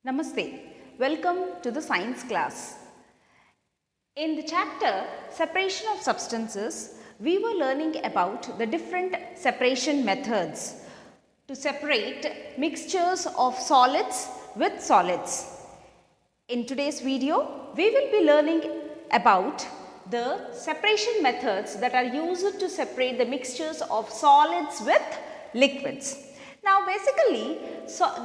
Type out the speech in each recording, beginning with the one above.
Namaste. Welcome to the science class. In the chapter Separation of Substances, we were learning about the different separation methods to separate mixtures of solids with solids. In today's video, we will be learning about the separation methods that are used to separate the mixtures of solids with liquids. Now basically,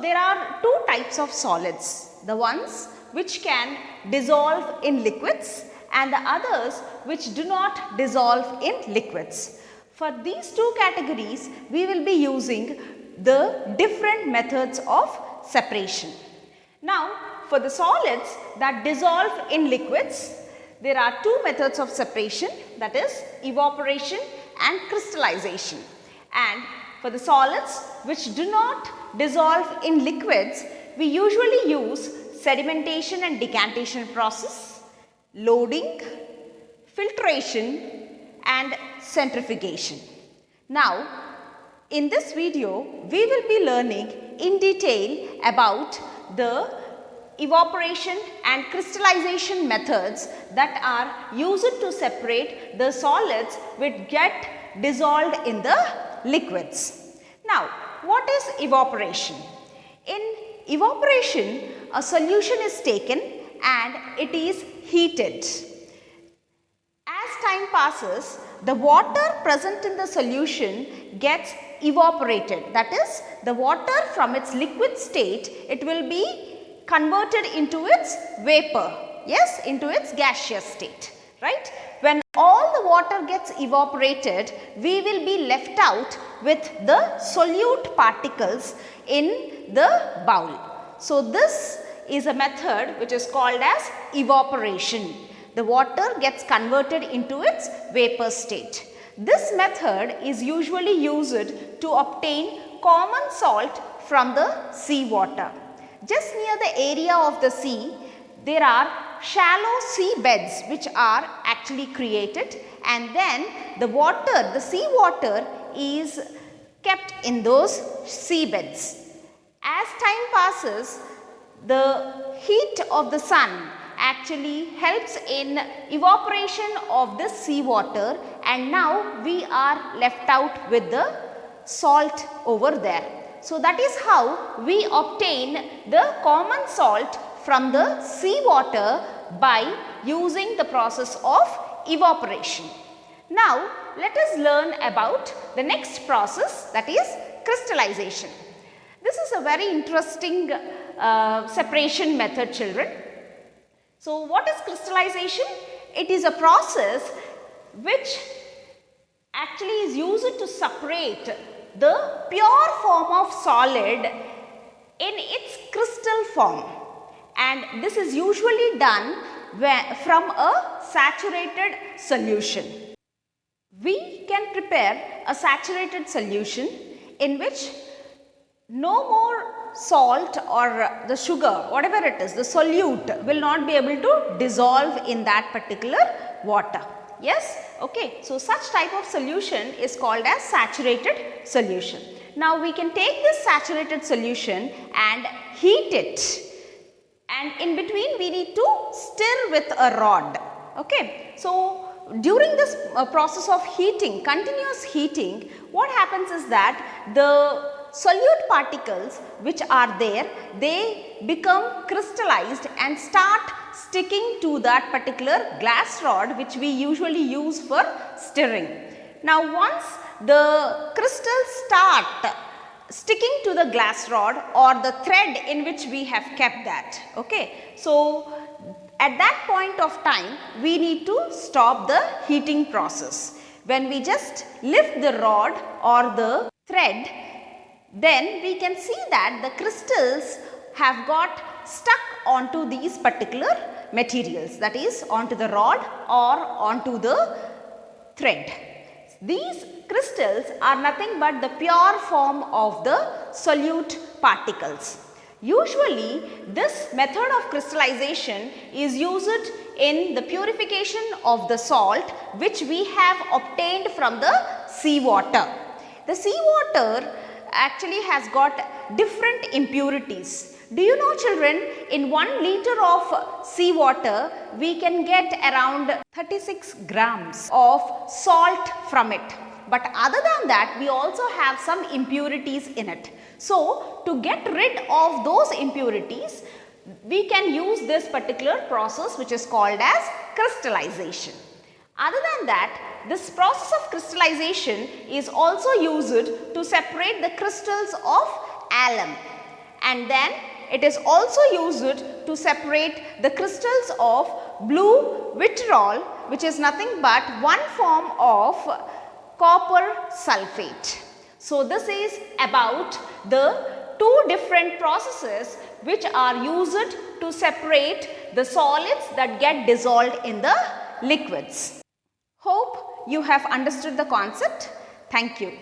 there are two types of solids, the ones which can dissolve in liquids and the others which do not dissolve in liquids. For these two categories, we will be using the different methods of separation. Now, for the solids that dissolve in liquids, there are two methods of separation, that is evaporation and crystallization. And for the solids which do not dissolve in liquids, we usually use sedimentation and decantation process, loading, filtration and centrifugation. Now, in this video, we will be learning in detail about the evaporation and crystallization methods that are used to separate the solids which get dissolved in the liquids. Now, what is evaporation? In evaporation, a solution is taken and it is heated. As time passes, the water present in the solution gets evaporated. That is, the water from its liquid state, it will be converted into its vapor, yes, into its gaseous state, right? When all the water gets evaporated, we will be left out with the solute particles in the bowl. So, this is a method which is called as evaporation. The water gets converted into its vapor state. This method is usually used to obtain common salt from the sea water. Just near the area of the sea, there are shallow sea beds which are actually created, and then the water, the sea water is kept in those sea beds. As time passes, the heat of the sun actually helps in evaporation of this sea water, and now we are left out with the salt over there. So, that is how we obtain the common salt from the sea water by using the process of evaporation. Now, let us learn about the next process, that is crystallization. This is a very interesting separation method, children. So, what is crystallization? It is a process which actually is used to separate the pure form of solid in its crystal form, and this is usually done from a saturated solution. We can prepare a saturated solution in which no more salt or the sugar, whatever it is, the solute will not be able to dissolve in that particular water. Yes, okay. So, such type of solution is called as saturated solution. Now, we can take this saturated solution and heat it, and in between we need to stir with a rod. Okay. So, during this process of heating, continuous heating, what happens is that the solute particles which are there, they become crystallized and start sticking to that particular glass rod which we usually use for stirring. Now, once the crystals start sticking to the glass rod or the thread in which we have kept that, okay. So, at that point of time, we need to stop the heating process. When we just lift the rod or the thread, then we can see that the crystals have got stuck onto these particular materials, that is onto the rod or onto the thread. These crystals are nothing but the pure form of the solute particles. Usually, this method of crystallization is used in the purification of the salt which we have obtained from the sea water. The sea water actually has got different impurities. Do you know, children, in 1 liter of seawater, we can get around 36 grams of salt from it. But other than that, we also have some impurities in it. So, to get rid of those impurities, we can use this particular process which is called as crystallization. Other than that, this process of crystallization is also used to separate the crystals of alum, and then it is also used to separate the crystals of blue vitriol, which is nothing but one form of copper sulfate. So, this is about the two different processes which are used to separate the solids that get dissolved in the liquids. Hope you have understood the concept. Thank you.